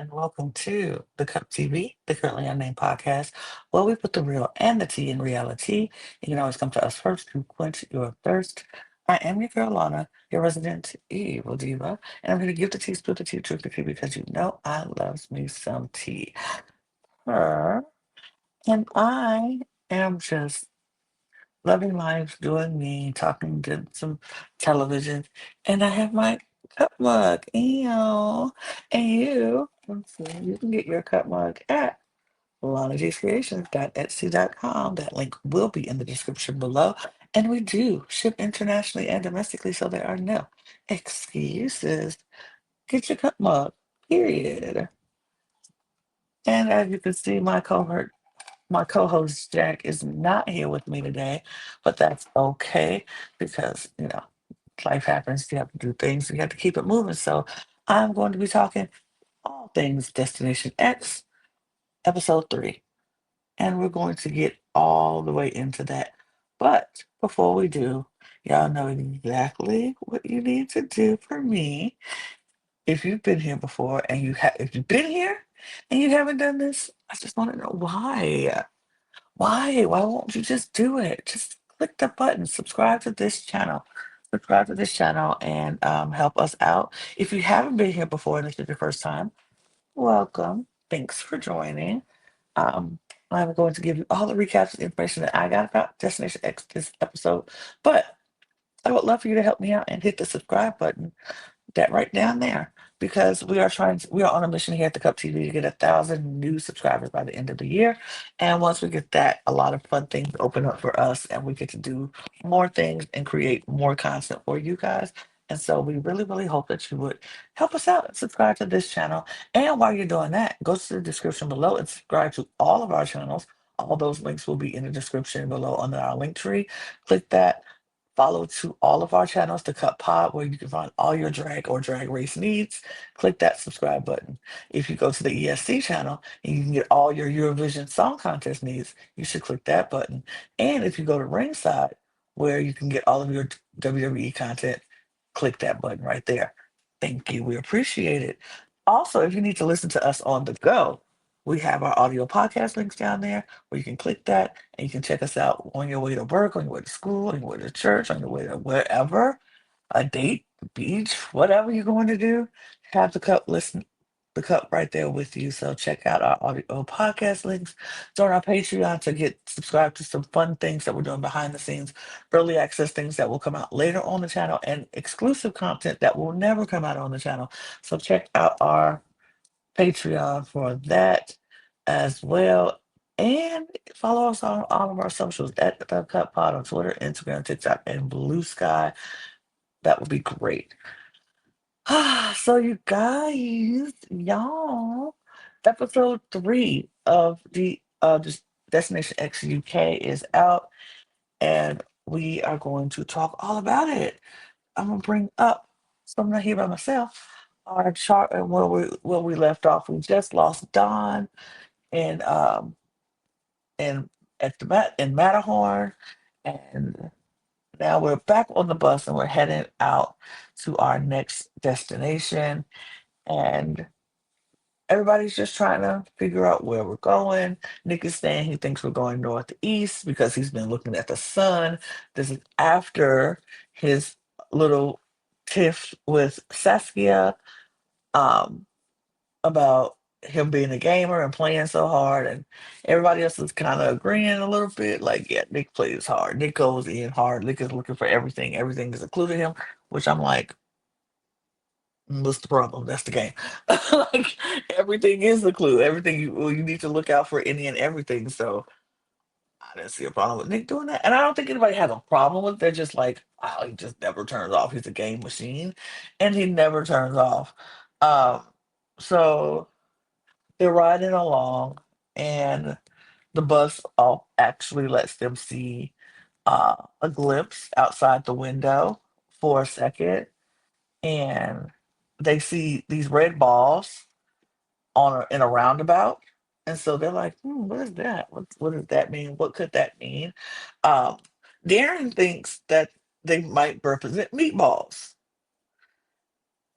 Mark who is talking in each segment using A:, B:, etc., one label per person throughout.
A: and welcome to the Cup TV, the Currently Unnamed Podcast, where we put the real and the tea in reality. You can always come to us first to quench your thirst. I am your girl, Lana, your resident evil diva, and I'm here to give the tea, spill the tea, drink the tea, because you know I loves me some tea. Her, and I am just loving life, doing me, talking to some television, and I have my cup mug. Ew. And let's see, you can get your cup mug at lanagcreations.etsy.com. That link will be in the description below. And we do ship internationally and domestically, so there are no excuses. Get your cup mug, period. And as you can see, my co-host Jack is not here with me today, but that's okay because life happens. You have to do things. You have to keep it moving. So I'm going to be talking all things Destination X, episode 3, and we're going to get all the way into that. But before we do, y'all know exactly what you need to do for me. If you've been here before and if you've been here and you haven't done this, I just want to know why. Why? Why won't you just do it? Just click the button, subscribe to this channel. Subscribe to this channel and help us out. If you haven't been here before and this is your first time, welcome. Thanks for joining. Um, I'm going to give you all the recaps of the information that I got about Destination X this episode. But I would love for you to help me out and hit the subscribe button that right down there because we are on a mission here at the Cup TV to get 1,000 new subscribers by the end of the year. And once we get that, a lot of fun things open up for us and we get to do more things and create more content for you guys. And so we really, really hope that you would help us out and subscribe to this channel. And while you're doing that, go to the description below and subscribe to all of our channels. All those links will be in the description below under our link tree. Click that. Follow to all of our channels, the Cup Pod, where you can find all your drag or drag race needs. Click that subscribe button. If you go to the ESC channel and you can get all your Eurovision Song Contest needs, you should click that button. And if you go to Ringside, where you can get all of your WWE content, click that button right there. Thank you. We appreciate it. Also, if you need to listen to us on the go, we have our audio podcast links down there where you can click that and you can check us out on your way to work, on your way to school, on your way to church, on your way to wherever, a date, the beach, whatever you're going to do. Have the cup right there with you. So check out our audio podcast links. Join our Patreon to get subscribed to some fun things that we're doing behind the scenes, early access things that will come out later on the channel, and exclusive content that will never come out on the channel. So check out our Patreon for that as well. And follow us on all of our socials at the Cup Pod on Twitter, Instagram, TikTok, and Blue Sky. That would be great. So you guys, y'all, episode 3 of the Destination X UK is out, and we are going to talk all about it. I'm gonna bring up, so I'm not here by myself, our chart and where we left off. We just lost Don and and in Matterhorn, and now we're back on the bus and we're heading out to our next destination. And everybody's just trying to figure out where we're going. Nick is saying he thinks we're going northeast because he's been looking at the sun. This is after his little tiff with Saskia. Um, about him being a gamer and playing so hard, and everybody else is kind of agreeing a little bit. Like, yeah, Nick plays hard. Nick goes in hard. Nick is looking for everything. Everything is included him, which I'm like, what's the problem? That's the game. Like everything is the clue. Everything you need to look out for any and everything. So I didn't see a problem with Nick doing that, and I don't think anybody has a problem with it. They're just like, oh, he just never turns off. He's a game machine, and he never turns off. Um, so they're riding along, and the bus actually lets them see a glimpse outside the window for a second, and they see these red balls in a roundabout. And so they're like, what is that? What does that mean? What could that mean? Um, Darren thinks that they might represent meatballs,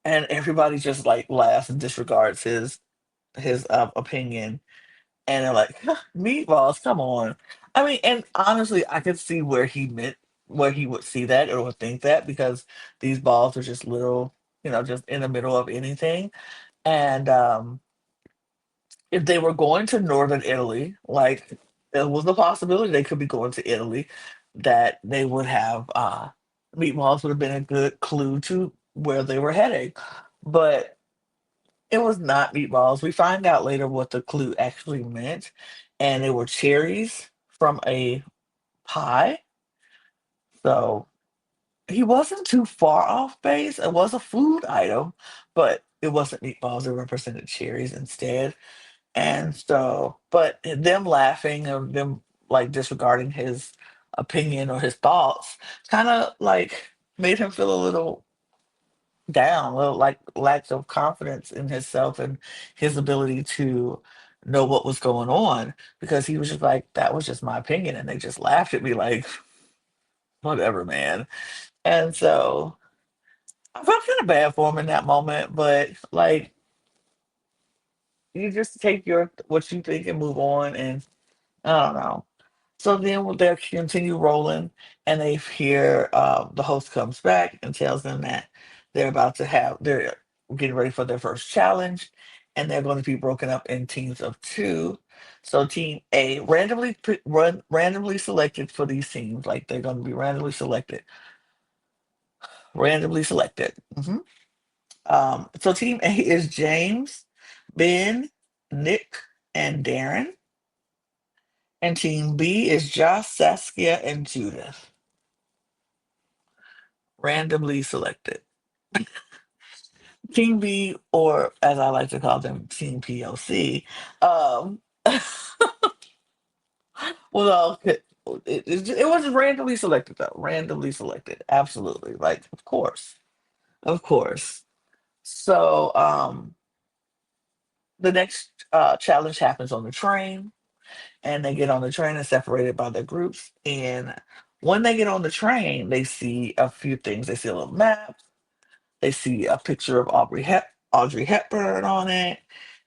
A: and everybody just like laughs and disregards his his opinion, and they're like, meatballs, come on. I mean, and honestly, I could see where he meant, where he would see that or would think that, because these balls are just little, just in the middle of anything. And if they were going to northern Italy, like, there was a possibility they could be going to Italy, that they would have meatballs would have been a good clue to where they were heading. But it was not meatballs. We find out later what the clue actually meant, and they were cherries from a pie. So he wasn't too far off base. It was a food item, but it wasn't meatballs. It represented cherries instead. And so, but them laughing or them like disregarding his opinion or his thoughts kind of like made him feel a little down, a little like lack of confidence in himself and his ability to know what was going on, because he was just like, that was just my opinion. And they just laughed at me like, whatever, man. And so I felt kind of bad for him in that moment, but like, you just take your what you think and move on. And I don't know. So then they continue rolling, and they hear the host comes back and tells them that they're getting ready for their first challenge, and they're going to be broken up in teams of two. So Team A randomly selected for these teams, like they're going to be randomly selected. So Team A is James, Ben, Nick, and Darren. And team B is Josh, Saskia, and Judith, randomly selected. Team B, or as I like to call them, Team POC, um, well, it was randomly selected, though. Randomly selected. Absolutely. Like, of course. Of course. So, the next challenge happens on the train, and they get on the train and separated by their groups. And when they get on the train, they see a few things. They see a little map. They see a picture of Audrey Hepburn on it.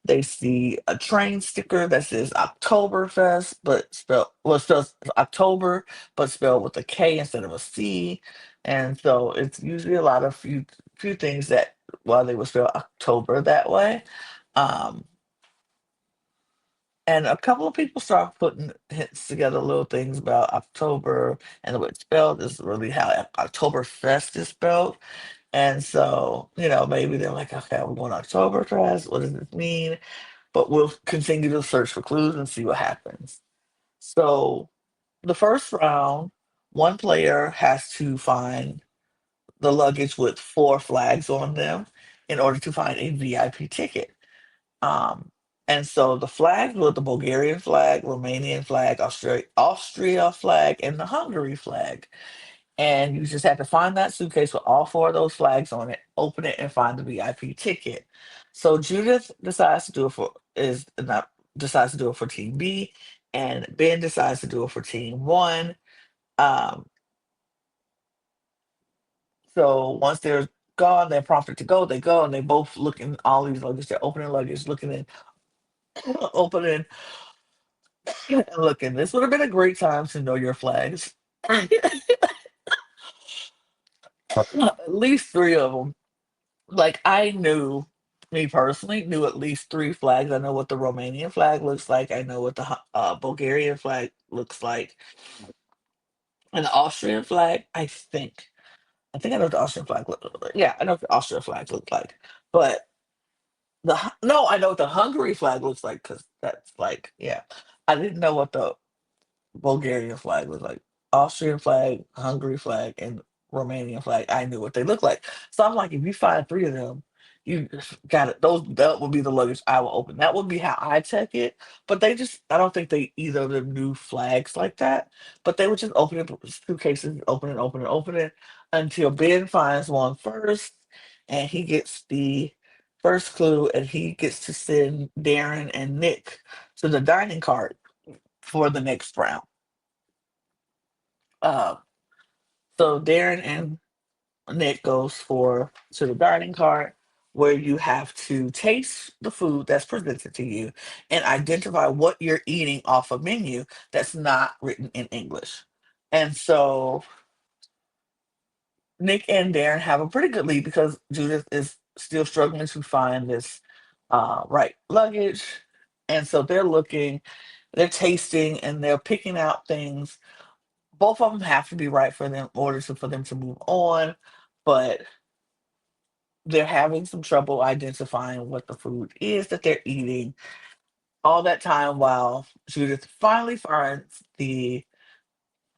A: They see a train sticker that says Oktoberfest, but spells October, but spelled with a K instead of a C. And so it's usually a lot of few things that why they would spell October that way. Um, and a couple of people start putting hints together, little things about October and the way it's spelled is really how Oktoberfest is spelled. And so, maybe they're like, okay, we're going Oktoberfest. What does this mean? But we'll continue to search for clues and see what happens. So, the first round, one player has to find the luggage with four flags on them in order to find a VIP ticket. Um, and so the flags were the Bulgarian flag, Romanian flag, Austria flag, and the Hungary flag. And you just have to find that suitcase with all four of those flags on it, open it, and find the VIP ticket. So Judith decides to do it for Team B, and Ben decides to do it for Team One. Um, so once they're gone, they're prompted to go. They go, and they both look in all these luggage. They're opening luggage, looking in, opening and looking. This would have been a great time to know your flags. At least three of them. Like I knew, me personally, knew at least three flags. I know what the Romanian flag looks like. I know what the Bulgarian flag looks like, and the Austrian flag. I think I know what the Austrian flag looks like. Yeah, I know what the Austrian flag looks like. But no, I know what the Hungary flag looks like, because that's like, yeah. I didn't know what the Bulgarian flag was like. Austrian flag, Hungary flag, and Romanian flag. I knew what they looked like. So I'm like, if you find three of them, you got it. That would be the luggage I will open. That would be how I check it. But I don't think they either of them knew flags like that. But they would just open it, suitcases, open it until Ben finds one first, and he gets the first clue, and he gets to send Darren and Nick to the dining cart for the next round. Uh, so Darren and Nick goes for to the garden cart. where you have to taste the food that's presented to you and identify what you're eating off a menu that's not written in English. And so Nick and Darren have a pretty good lead because Judith is still struggling to find this right luggage. And so they're looking, they're tasting, and they're picking out things. Both of them have to be right for them in order for them to move on, but they're having some trouble identifying what the food is that they're eating. All that time while Judith finally finds the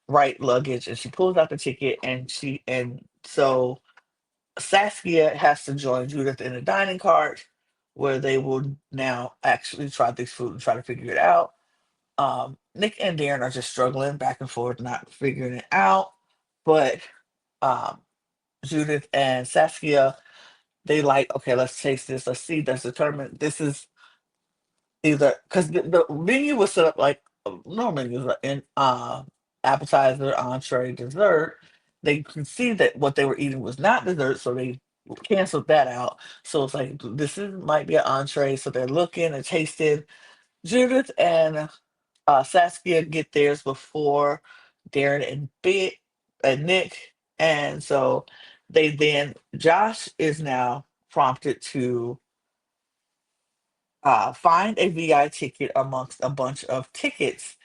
A: right luggage and she pulls out the ticket and so Saskia has to join Judith in a dining cart where they will now actually try this food and try to figure it out. Nick and Darren are just struggling back and forth, not figuring it out. But um, Judith and Saskia, they like, okay, let's taste this. Let's see. Let's determine this is either because the menu was set up like normal menus like, in appetizer, entree, dessert. They could see that what they were eating was not dessert, so they canceled that out. So it's like this is might be an entree. So they're looking and tasting. Judith and Saskia get theirs before Darren and Nick, and so they then Josh is now prompted to find a VI ticket amongst a bunch of tickets.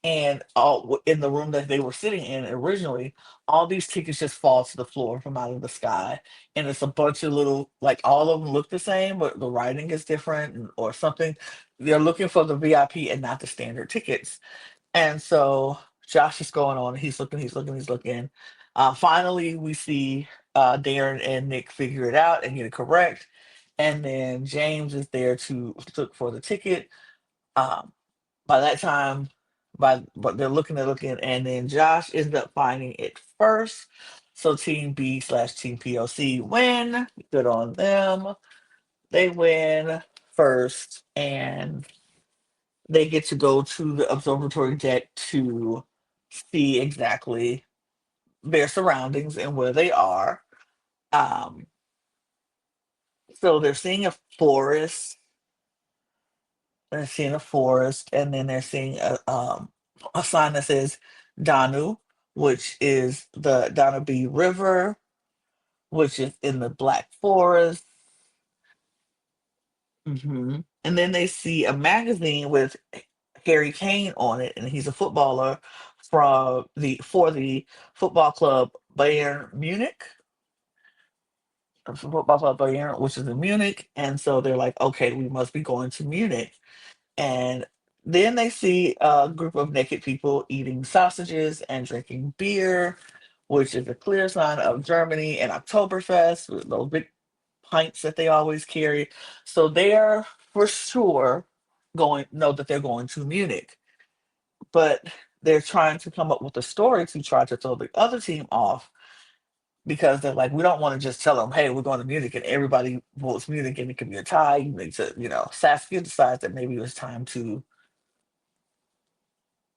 A: And all in the room that they were sitting in originally, all these tickets just fall to the floor from out of the sky, and it's a bunch of little, like all of them look the same, but the writing is different or something. They're looking for the VIP and not the standard tickets, and so Josh is going on. He's looking, he's looking, he's looking. Finally, we see Darren and Nick figure it out and get it correct. And then James is there to look for the ticket. Um, by that time, but they're looking, and then Josh ends up finding it first. So Team B slash Team POC win. Good on them. They win first, and they get to go to the observatory deck to see exactly their surroundings and where they are. Um, so they're seeing a forest, and then they're seeing a sign that says Danu, which is the Danube River, which is in the Black Forest. And then they see a magazine with Harry Kane on it, and he's a footballer for the football club Bayern Munich, football club Bayern, which is in Munich. And so they're like, okay, we must be going to Munich. And then they see a group of naked people eating sausages and drinking beer, which is a clear sign of Germany and Oktoberfest, with those big pints that they always carry. So they're for sure know that they're going to Munich, but they're trying to come up with a story to try to throw the other team off because they're like, we don't want to just tell them, hey, we're going to Munich and everybody votes Munich and it could be a tie. Saskia decides that maybe it was time to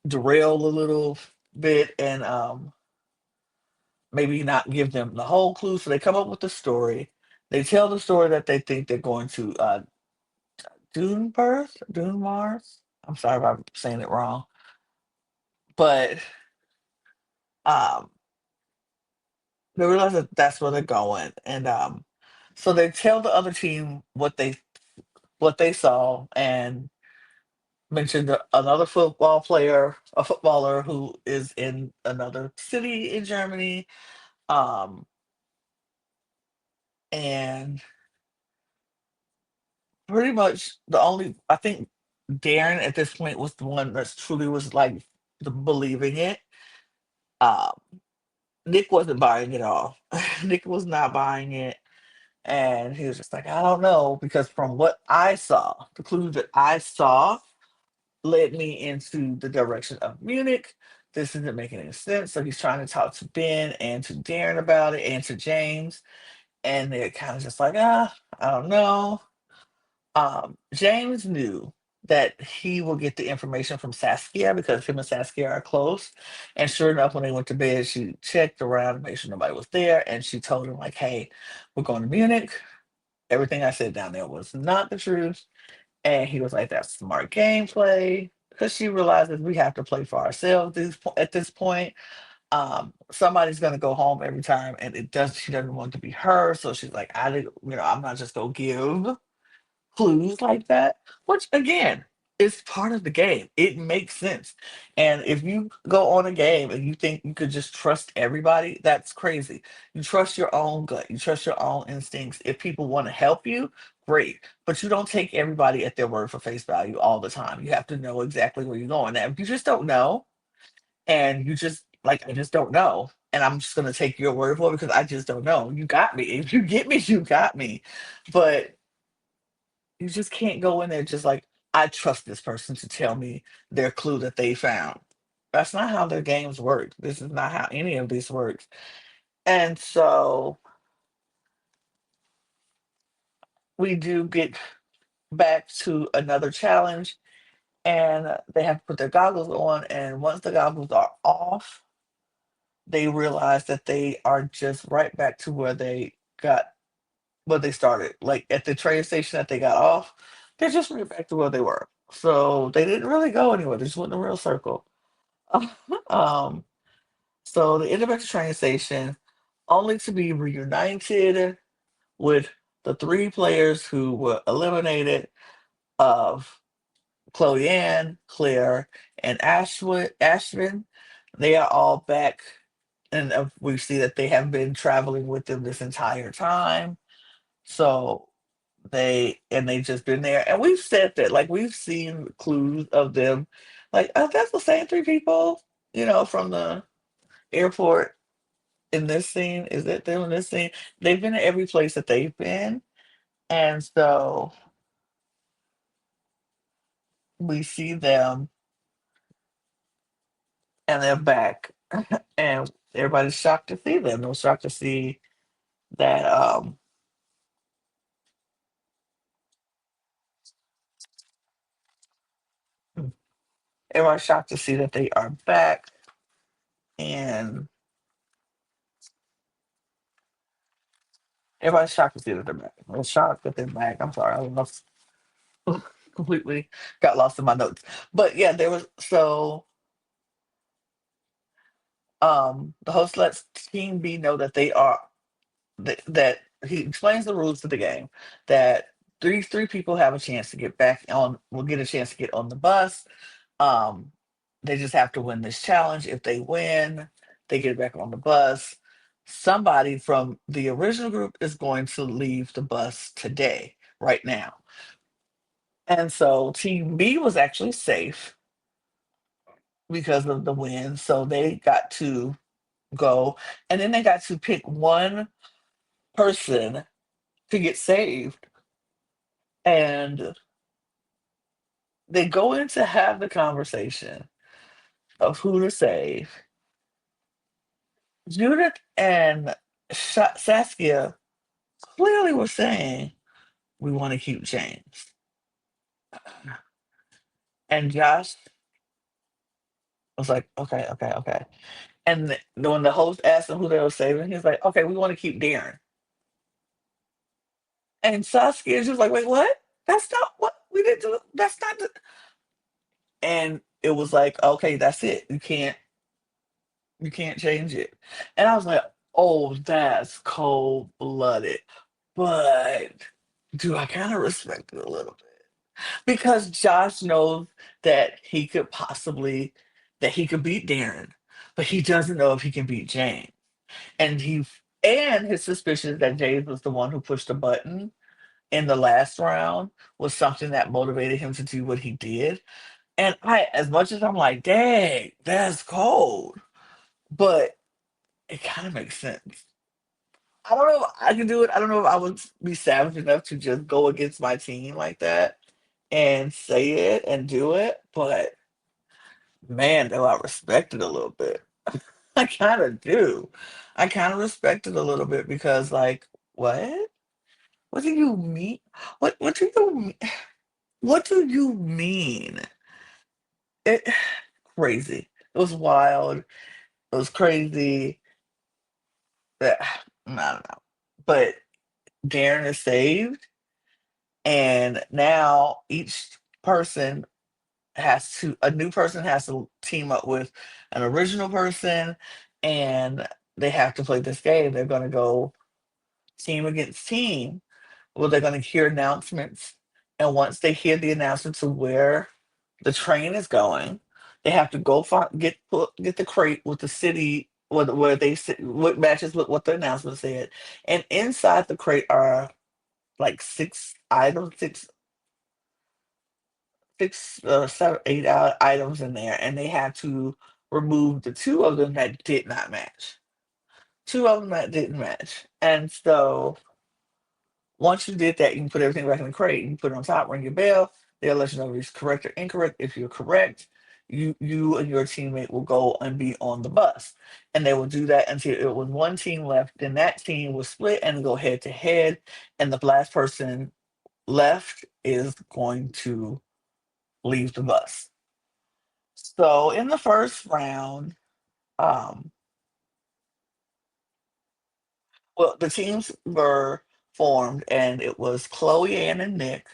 A: derail a little bit and maybe not give them the whole clue. So they come up with the story. They tell the story that they think they're going to Dune Mars. I'm sorry if I'm saying it wrong, but um, they realize that that's where they're going, and so they tell the other team what they saw and mentioned another a footballer who is in another city in Germany. Um, and pretty much the only I think Darren at this point was the one that truly was like believing it. Um, Nick wasn't buying it all. Nick was not buying it, and he was just like, I don't know, because from what I saw, the clues that I saw led me into the direction of Munich. This isn't making any sense. So he's trying to talk to Ben and to Darren about it and to James, and they're kind of just like, I don't know. James knew that he will get the information from Saskia because him and Saskia are close. And sure enough, when they went to bed, she checked around to make sure nobody was there, and she told him like, "Hey, we're going to Munich." everything I said down there was not the truth. And he was like, "That's smart gameplay." Because she realizes we have to play for ourselves at this point. Somebody's gonna go home every time, and she doesn't want it to be her. So she's like, I didn't, I'm not just gonna give clues like that, which again is part of the game. It makes sense. And if you go on a game and you think you could just trust everybody, that's crazy. You trust your own gut, you trust your own instincts. If people want to help you, great. But you don't take everybody at their word for face value all the time. You have to know exactly where you're going. Now, if you just don't know and you just like, I just don't know. And I'm just gonna take your word for it because I just don't know. You got me. If you get me, you got me. But you just can't go in there just like, I trust this person to tell me their clue that they found. That's not how their games work. This is not how any of this works. And so we do get back to another challenge, and they have to put their goggles on. And once the goggles are off, they realize that they are just right back to where they started. Like at the train station that they got off, they're just right back to where they were. So they didn't really go anywhere. They just went in a real circle. um, so they ended up at the train station, only to be reunited with the three players who were eliminated of Chloe Ann, Claire, and Ashvin. They are all back, and we see that they have been traveling with them this entire time. So they just been there, and we've said that, like we've seen clues of them, like, oh, that's the same three people, from the airport in this scene. Is it them in this scene? They've been at every place that they've been, and so we see them, and they're back, and everybody's shocked to see them. They're shocked to see that. Everybody's shocked to see that they are back, and everybody's shocked to see that they're back. They're shocked that they're back. I'm sorry, I lost completely got lost in my notes. But yeah, there was the host lets Team B know that that he explains the rules to the game, that three people have a chance to get back on will get a chance to get on the bus. Um, they just have to win this challenge. If they win, they get back on the bus. Somebody from the original group is going to leave the bus today, right now. And so Team B was actually safe because of the win. So they got to go, and then they got to pick one person to get saved. And they go in to have the conversation of who to save. Judith and Saskia clearly were saying, we want to keep James. And Josh was like, okay, okay, okay. And when the host asked him who they were saving, he's like, okay, we want to keep Darren. And Saskia is just like, wait, what? That's not what we didn't do. That's not the. And it was like, okay, that's it. You can't change it. And I was like, oh, that's cold blooded. But do I kind of respect it a little bit? Because Josh knows that he could beat Darren, but he doesn't know if he can beat James. And his suspicion that James was the one who pushed the button in the last round was something that motivated him to do what he did. And as much as I'm like, dang, that's cold, but it kind of makes sense. I don't know if I can do it. I don't know if I would be savage enough to just go against my team like that and say it and do it. But man, do I respect it a little bit. I kind of do. I kind of respect it a little bit because, like, what? What do you mean? What do you mean? What do you mean? It crazy. It was wild. It was crazy. I don't know. But Darren is saved, and now each person a new person has to team up with an original person, and they have to play this game. They're going to go team against team. Well, they're going to hear announcements, and once they hear the announcements of where the train is going, they have to go find get the crate with the city where what matches with what the announcement said, and inside the crate are like six items, six, seven, eight items in there, and they had to remove the two of them that did not match. Two of them that didn't match, and so once you did that, you can put everything back in the crate. You can put it on top, ring your bell. They'll let you know if it's correct or incorrect. If you're correct, you and your teammate will go and be on the bus, and they will do that until it was one team left. Then that team will split and go head to head, and the last person left is going to leave the bus. So in the first round, um, well, the teams were formed, and it was Chloe Ann and Nick,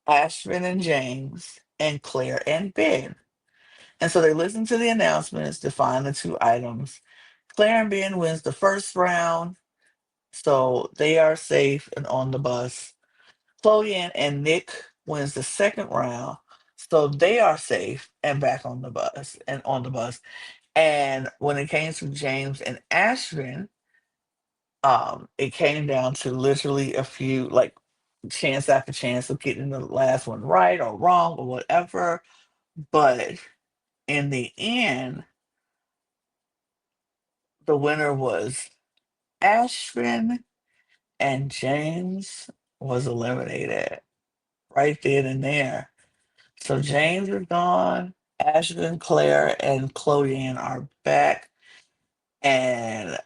A: Ashvin and James, and Claire and Ben. And so they listened to the announcements to find the two items. Claire and Ben wins the first round, so they are safe and on the bus. Chloe Ann and Nick wins the second round, so they are safe and back on the bus and on the bus. And when it came to James and Ashvin, it came down to literally a few, like, chance after chance of getting the last one right or wrong or whatever. But in the end, the winner was Ashvin, and James was eliminated right then and there. So James is gone. Ashvin, Claire, and Chloe are back, and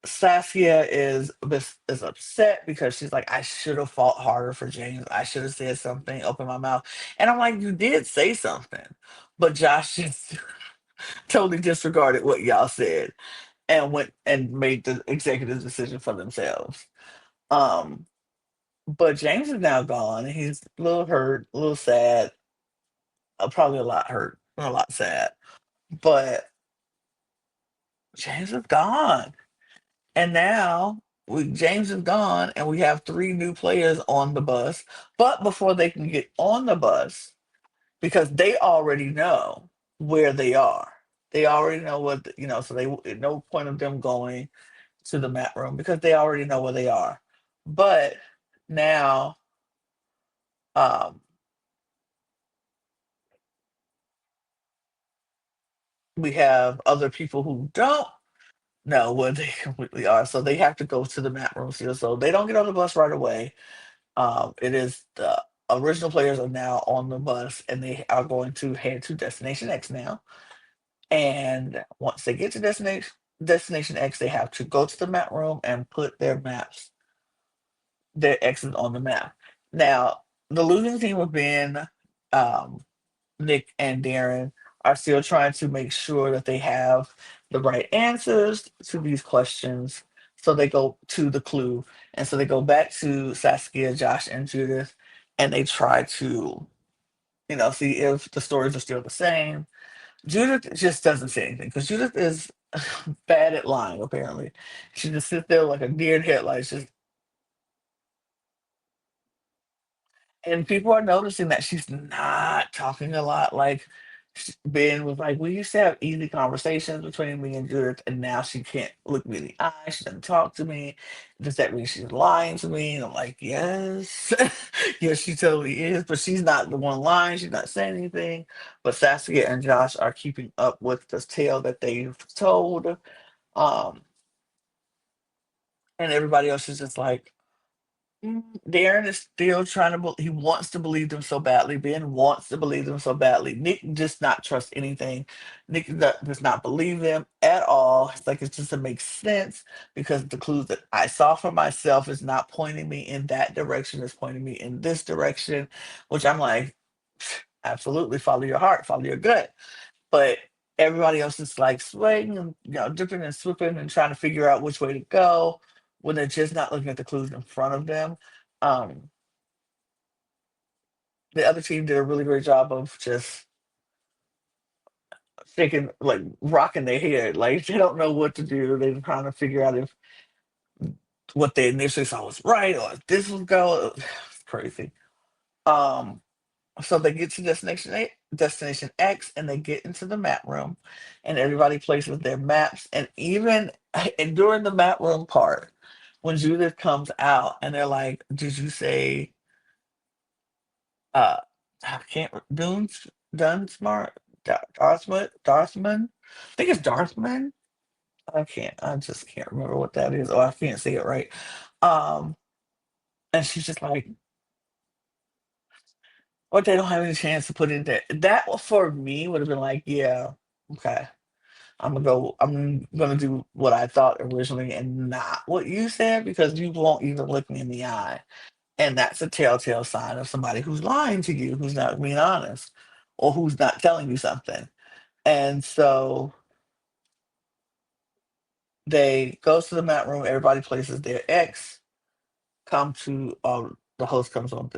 A: Saskia is upset because she's like, I should have fought harder for James. I should have said something, opened my mouth. And I'm like, you did say something. But Josh just totally disregarded what y'all said and went and made the executive decision for themselves. Um, but James is now gone, and he's a little hurt, a little sad, probably a lot hurt, and a lot sad. But James is gone. And now James is gone, and we have three new players on the bus. But before they can get on the bus, because they already know where they are, they already know so no point of them going to the mat room because they already know where they are. But now, um, we have other people who don't know where they completely are, so they have to go to the mat room still. So they don't get on the bus right away. It is the original players are now on the bus, and they are going to head to Destination X now. And once they get to Destination X, they have to go to the map room and put their X's on the map. Now, the losing team have been um, Nick and Darren are still trying to make sure that they have the right answers to these questions. So they go to the clue. And so they go back to Saskia, Josh, and Judith, and they try to, see if the stories are still the same. Judith just doesn't say anything because Judith is bad at lying, apparently. She just sits there like a deer in headlights, just. And people are noticing that she's not talking a lot. Like Ben was like, we used to have easy conversations between me and Judith, and now she can't look me in the eye. She doesn't talk to me. Does that mean she's lying to me? And I'm like, yes, yes, she totally is. But she's not the one lying. She's not saying anything. But Saskia and Josh are keeping up with the tale that they've told. Um, and everybody else is just like, Darren is still trying to. He wants to believe them so badly. Ben wants to believe them so badly. Nick does not trust anything. Nick does not believe them at all. It's like it just doesn't make sense because the clues that I saw for myself is not pointing me in that direction. It's pointing me in this direction, which I'm like, absolutely follow your heart, follow your gut. But everybody else is like swaying and dipping and swooping and trying to figure out which way to go. when they're just not looking at the clues in front of them. Um, the other team did a really great job of just thinking, like rocking their head, like they don't know what to do. They're trying to figure out if what they initially saw was right or if this was go. It's crazy. Um, so they get to destination X, and they get into the map room, and everybody places their maps. And even and during the map room part, when Judith comes out, and they're like, "Did you say uh I can't Dunsmart Darthman? I think it's Darthman. I just can't remember what that is, or I can't say it right. Um, and she's just like, "What? They don't have any chance to put in there." That for me would have been like, "Yeah, okay, I'm gonna do what I thought originally, and not what you said, because you won't even look me in the eye." And that's a telltale sign of somebody who's lying to you, who's not being honest, or who's not telling you something. And so they goes to the mat room, everybody places their X, come to the host comes on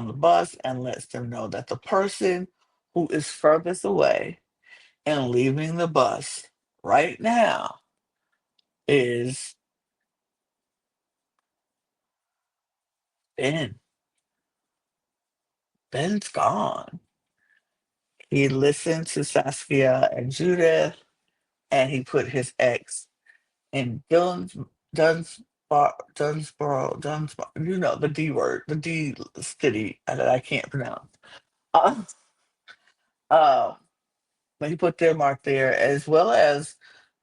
A: the bus and lets them know that the person who is furthest away and leaving the bus right now is Ben. Ben's gone. He listened to Saskia and Judith, and he put his ex in Dunsboro, you know, the D word, the D city that I can't pronounce. Uh, uh, but he put their mark there, as well as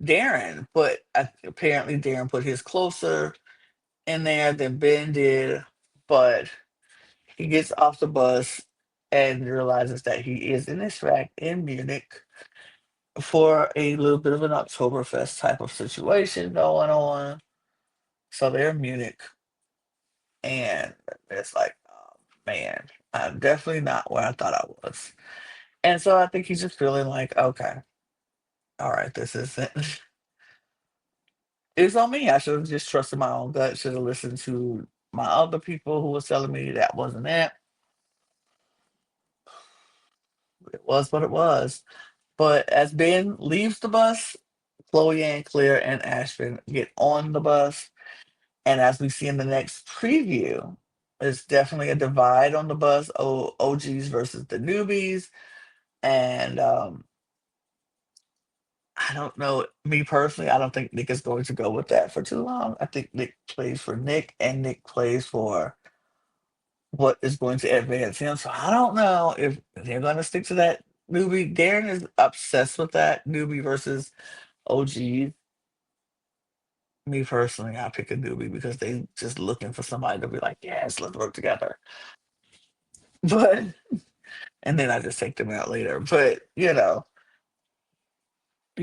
A: Darren. But apparently, Darren put his closer in there than Ben did. But he gets off the bus and realizes that he is in fact in Munich for a little bit of an Oktoberfest type of situation going on. So they're in Munich, and it's like, oh, man, I'm definitely not where I thought I was. And so I think he's just feeling like, okay, all right, this isn't. It's on me. I should have just trusted my own gut. Should have listened to my other people who was telling me that wasn't it. It was what it was. But as Ben leaves the bus, Chloe and Claire and Ashton get on the bus. And as we see in the next preview, there's definitely a divide on the bus, OGs versus the newbies. And I don't know, me personally, I don't think Nick is going to go with that for too long. I think Nick plays for Nick, and Nick plays for what is going to advance him. So I don't know if they're going to stick to that newbie. Darren is obsessed with that newbie versus OG. Me personally, I pick a newbie because they just looking for somebody to be like, yes, let's work together. But and then I just take them out later. But you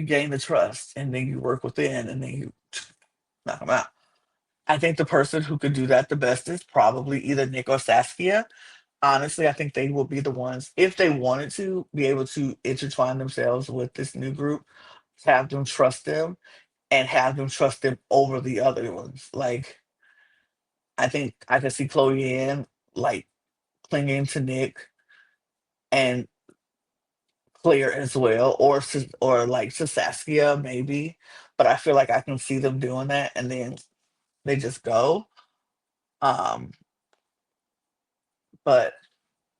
A: gain the trust, and then you work within, and then you knock them out. I think the person who could do that the best is probably either Nick or Saskia. Honestly, I think they will be the ones, if they wanted to, be able to intertwine themselves with this new group, have them trust them, and have them trust them over the other ones. Like, I think I can see Chloe Ann like clinging to Nick and Claire as well, or like to Saskia maybe. But I feel like I can see them doing that, and then they just go. Um, but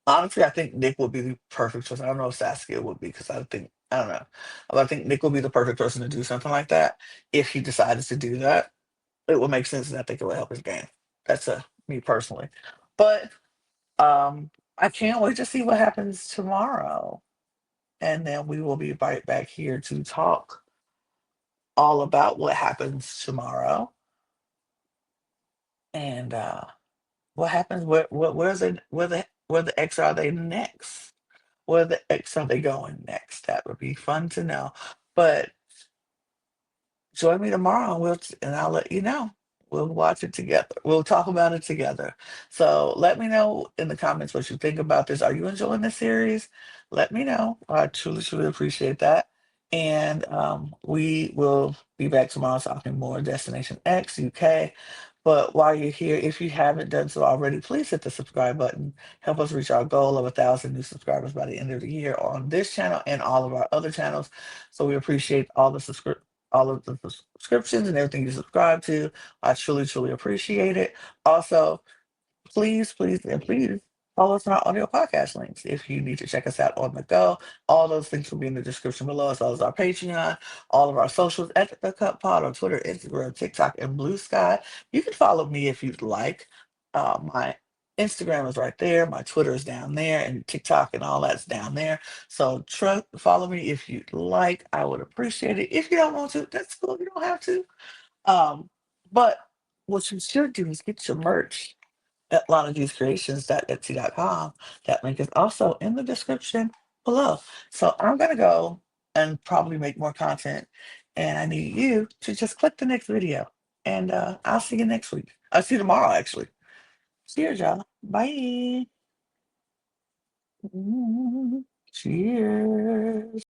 A: honestly, I think Nick would be the perfect choice. I don't know if Saskia would be, because I don't know. But I think Nick would be the perfect person to do something like that. If he decided to do that, it would make sense, and I think it would help his game. That's me personally. But I can't wait to see what happens tomorrow. And then we will be right back here to talk all about what happens tomorrow, and what happens, where the X are they next? Where the X are they going next? That would be fun to know. But join me tomorrow, and I'll let you know. We'll watch it together. We'll talk about it together. So let me know in the comments what you think about this. Are you enjoying this series? Let me know. I truly, truly appreciate that. And we will be back tomorrow talking more Destination X UK. But while you're here, if you haven't done so already, please hit the subscribe button. Help us reach our goal of 1,000 new subscribers by the end of the year on this channel and all of our other channels. So we appreciate all of the subscriptions and everything you subscribe to. I truly, truly appreciate it. Also, please, please, and please follow us on our audio podcast links. If you need to check us out on the go, all those links will be in the description below, as well as our Patreon, all of our socials at the Cut Pod on Twitter, Instagram, TikTok, and Blue Sky. You can follow me if you'd like. My Instagram is right there. My Twitter is down there, and TikTok and all that's down there. So follow me if you'd like. I would appreciate it. If you don't want to, that's cool. You don't have to. Um, but what you should do is get your merch at lanagcreations.etsy.com. That link is also in the description below. So I'm gonna go and probably make more content, and I need you to just click the next video. And I'll see you next week. I'll see you tomorrow, actually. Cheers, y'all. Bye. Mm, Cheers.